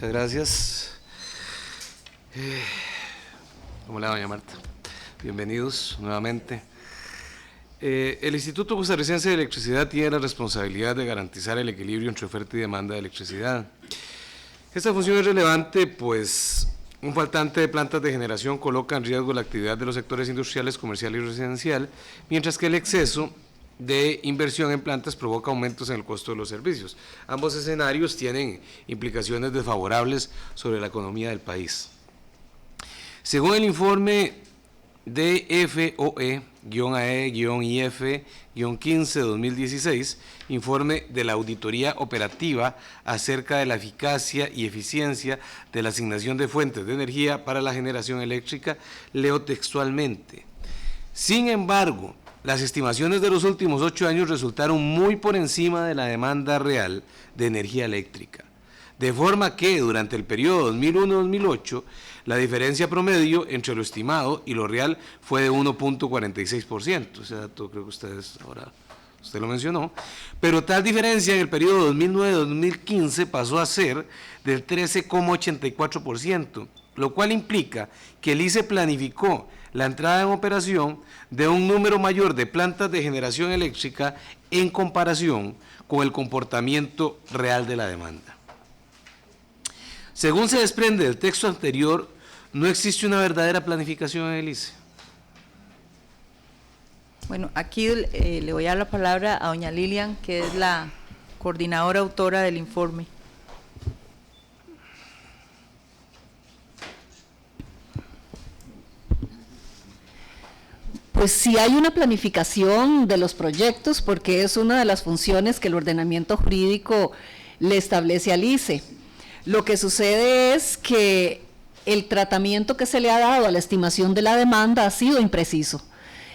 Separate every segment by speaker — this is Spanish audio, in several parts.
Speaker 1: Muchas gracias. ¿Cómo le va, doña Marta? Bienvenidos nuevamente. El Instituto Costarricense de Electricidad tiene la responsabilidad de garantizar el equilibrio entre oferta y demanda de electricidad. Esta función es relevante, pues un faltante de plantas de generación coloca en riesgo la actividad de los sectores industriales, comercial y residencial, mientras que el exceso de inversión en plantas provoca aumentos en el costo de los servicios. Ambos escenarios tienen implicaciones desfavorables sobre la economía del país. Según el informe de FOE-AE-IF-15-2016, informe de la auditoría operativa acerca de la eficacia y eficiencia de la asignación de fuentes de energía para la generación eléctrica, leo textualmente: sin embargo, las estimaciones de los últimos 8 años resultaron muy por encima de la demanda real de energía eléctrica, de forma que durante el periodo 2001-2008 la diferencia promedio entre lo estimado y lo real fue de 1.46%, ese dato creo que usted lo mencionó, pero tal diferencia en el periodo 2009-2015 pasó a ser del 13,84%, lo cual implica que el ICE planificó la entrada en operación de un número mayor de plantas de generación eléctrica en comparación con el comportamiento real de la demanda. Según se desprende del texto anterior, no existe una verdadera planificación en el ICE.
Speaker 2: Bueno, aquí le voy a dar la palabra a doña Lilian, que es la coordinadora autora del informe.
Speaker 3: Pues sí hay una planificación de los proyectos, porque es una de las funciones que el ordenamiento jurídico le establece al ICE. Lo que sucede es que el tratamiento que se le ha dado a la estimación de la demanda ha sido impreciso.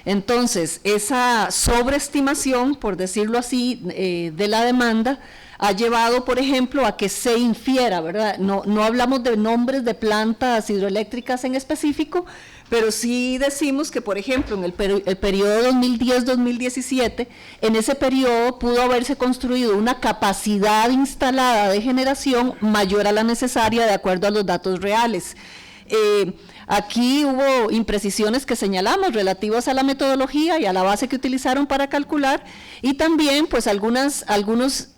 Speaker 3: Entonces, esa sobreestimación, por decirlo así, de la demanda, ha llevado, por ejemplo, a que se infiera, ¿verdad? No hablamos de nombres de plantas hidroeléctricas en específico, pero sí decimos que, por ejemplo, en el periodo 2010-2017, en ese periodo pudo haberse construido una capacidad instalada de generación mayor a la necesaria de acuerdo a los datos reales. Aquí hubo imprecisiones que señalamos relativas a la metodología y a la base que utilizaron para calcular, y también pues algunos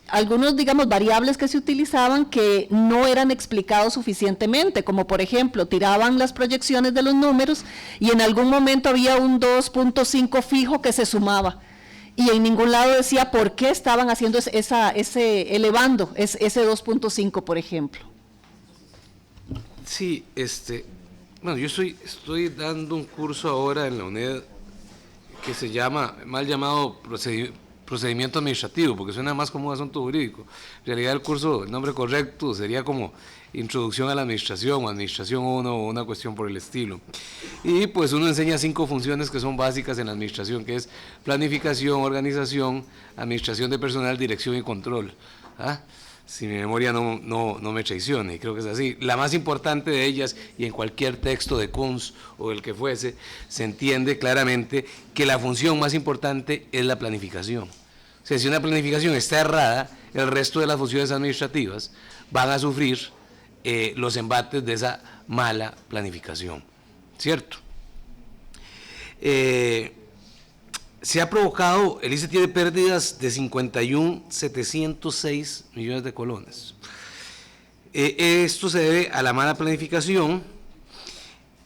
Speaker 3: digamos variables que se utilizaban que no eran explicados suficientemente, como por ejemplo tiraban las proyecciones de los números y en algún momento había un 2.5 fijo que se sumaba y en ningún lado decía por qué estaban haciendo elevando ese 2.5, por ejemplo.
Speaker 1: Sí, bueno, yo estoy dando un curso ahora en la UNED que se llama, mal llamado procedimiento administrativo, porque suena más como un asunto jurídico. En realidad el nombre correcto sería como Introducción a la Administración, o Administración 1, o una cuestión por el estilo. Y pues uno enseña 5 funciones que son básicas en la administración, que es planificación, organización, administración de personal, dirección y control. ¿Ah? Si mi memoria no me traiciona, y creo que es así. La más importante de ellas, y en cualquier texto de Kunz o el que fuese, se entiende claramente que la función más importante es la planificación. O sea, si una planificación está errada, el resto de las funciones administrativas van a sufrir los embates de esa mala planificación, ¿cierto? Se ha provocado, el ICE tiene pérdidas de 51.706 millones de colones. Esto se debe a la mala planificación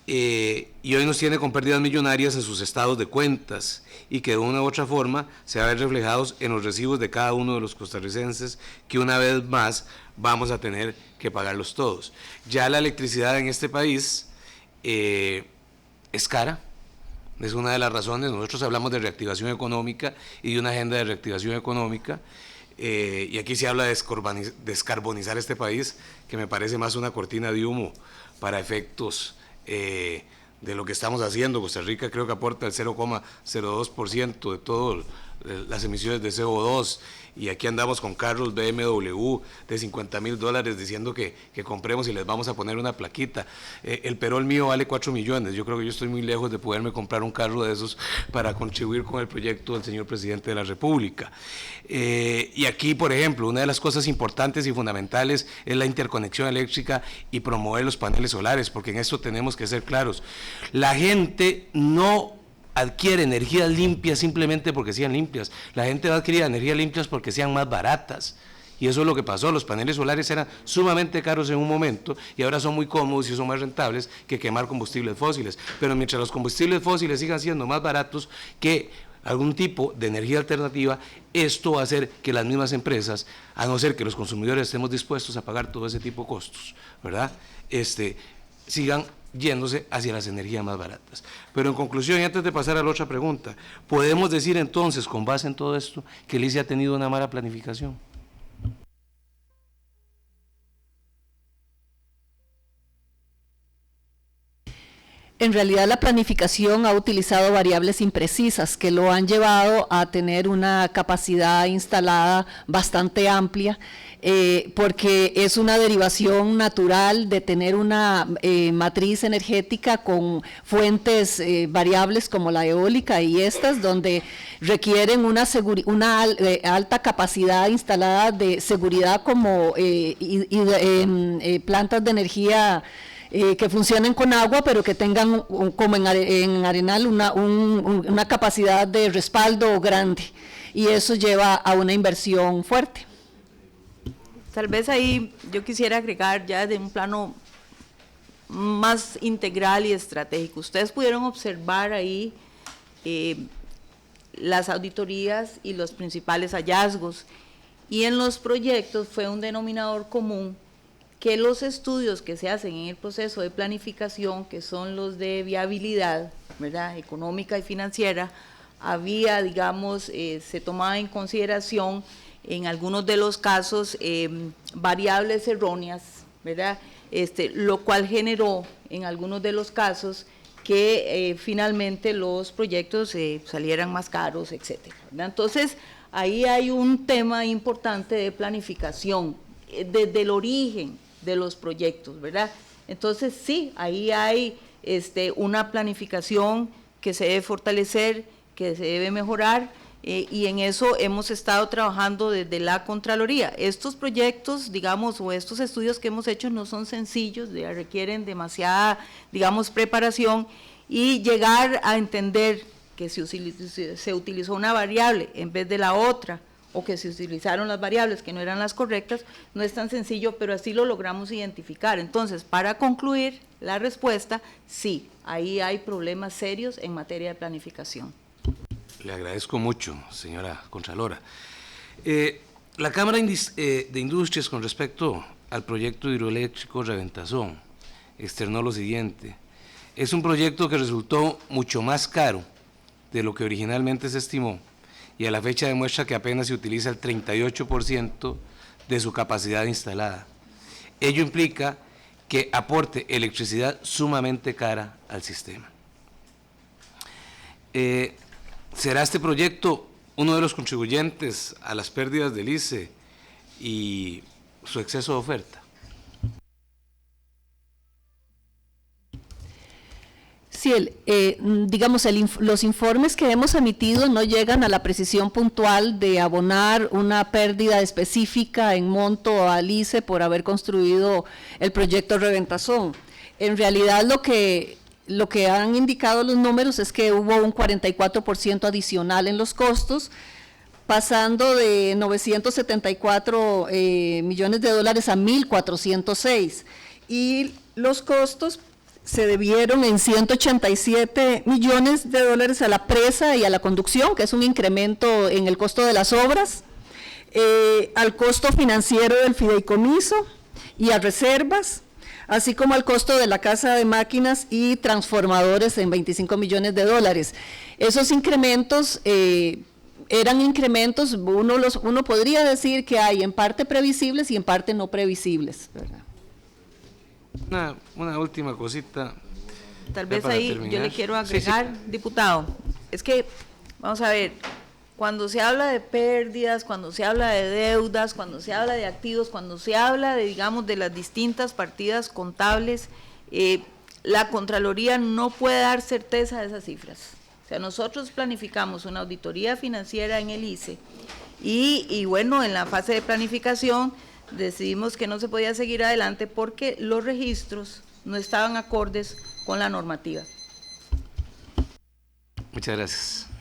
Speaker 1: y hoy nos tiene con pérdidas millonarias en sus estados de cuentas y que de una u otra forma se va a ver reflejados en los recibos de cada uno de los costarricenses, que una vez más vamos a tener que pagarlos todos. Ya la electricidad en este país es cara. Es una de las razones. Nosotros hablamos de reactivación económica y de una agenda de reactivación económica, y aquí se habla de descarbonizar este país, que me parece más una cortina de humo para efectos de lo que estamos haciendo. Costa Rica creo que aporta el 0,02% de toda las emisiones de CO2, y aquí andamos con carros BMW de $50,000 diciendo que compremos y les vamos a poner una plaquita. El Perol mío vale 4 millones, yo creo que yo estoy muy lejos de poderme comprar un carro de esos para contribuir con el proyecto del señor presidente de la República. Y aquí, por ejemplo, una de las cosas importantes y fundamentales es la interconexión eléctrica y promover los paneles solares, porque en esto tenemos que ser claros. La gente no adquiere energías limpias simplemente porque sean limpias, la gente va a adquirir energías limpias porque sean más baratas, y eso es lo que pasó. Los paneles solares eran sumamente caros en un momento y ahora son muy cómodos y son más rentables que quemar combustibles fósiles, pero mientras los combustibles fósiles sigan siendo más baratos que algún tipo de energía alternativa, esto va a hacer que las mismas empresas, a no ser que los consumidores estemos dispuestos a pagar todo ese tipo de costos, ¿verdad?, sigan yéndose hacia las energías más baratas. Pero en conclusión, y antes de pasar a la otra pregunta, ¿podemos decir entonces, con base en todo esto, que el ICE ha tenido una mala planificación?
Speaker 3: En realidad la planificación ha utilizado variables imprecisas que lo han llevado a tener una capacidad instalada bastante amplia, porque es una derivación natural de tener una matriz energética con fuentes variables como la eólica y estas, donde requieren una alta capacidad instalada de seguridad, como plantas de energía que funcionen con agua, pero que tengan, como en Arenal, una capacidad de respaldo grande, y eso lleva a una inversión fuerte.
Speaker 2: Tal vez ahí yo quisiera agregar ya de un plano más integral y estratégico. Ustedes pudieron observar ahí las auditorías y los principales hallazgos, y en los proyectos fue un denominador común que los estudios que se hacen en el proceso de planificación, que son los de viabilidad, ¿verdad?, económica y financiera, había, digamos, se tomaba en consideración en algunos de los casos variables erróneas, ¿verdad?, lo cual generó en algunos de los casos que finalmente los proyectos salieran más caros, etcétera, ¿verdad? Entonces, ahí hay un tema importante de planificación desde el origen de los proyectos, ¿verdad? Entonces sí, ahí hay una planificación que se debe fortalecer, que se debe mejorar, y en eso hemos estado trabajando desde la Contraloría. Estos proyectos, digamos, o estos estudios que hemos hecho no son sencillos, requieren demasiada, digamos, preparación, y llegar a entender que se utilizó una variable en vez de la otra, o que se utilizaron las variables que no eran las correctas, no es tan sencillo, pero así lo logramos identificar. Entonces, para concluir la respuesta, sí, ahí hay problemas serios en materia de planificación.
Speaker 1: Le agradezco mucho, señora Contralora. La Cámara de Industrias, con respecto al proyecto hidroeléctrico Reventazón, externó lo siguiente: es un proyecto que resultó mucho más caro de lo que originalmente se estimó, y a la fecha demuestra que apenas se utiliza el 38% de su capacidad instalada. Ello implica que aporte electricidad sumamente cara al sistema. ¿Será este proyecto uno de los contribuyentes a las pérdidas del ICE y su exceso de oferta?
Speaker 3: Sí, digamos, los informes que hemos emitido no llegan a la precisión puntual de abonar una pérdida específica en monto al ICE por haber construido el proyecto Reventazón. En realidad lo que han indicado los números es que hubo un 44% adicional en los costos, pasando de 974 millones de dólares a 1.406, y los costos se debieron en 187 millones de dólares a la presa y a la conducción, que es un incremento en el costo de las obras, al costo financiero del fideicomiso y a reservas, así como al costo de la casa de máquinas y transformadores en 25 millones de dólares. Esos incrementos eran incrementos, uno podría decir que hay en parte previsibles y en parte no previsibles, ¿verdad?
Speaker 1: Una última cosita.
Speaker 2: Tal vez ahí terminar. Yo le quiero agregar, sí. Diputado, es que, vamos a ver, cuando se habla de pérdidas, cuando se habla de deudas, cuando se habla de activos, cuando se habla de, digamos, de las distintas partidas contables, la Contraloría no puede dar certeza de esas cifras. O sea, nosotros planificamos una auditoría financiera en el ICE y bueno, en la fase de planificación decidimos que no se podía seguir adelante porque los registros no estaban acordes con la normativa.
Speaker 1: Muchas gracias.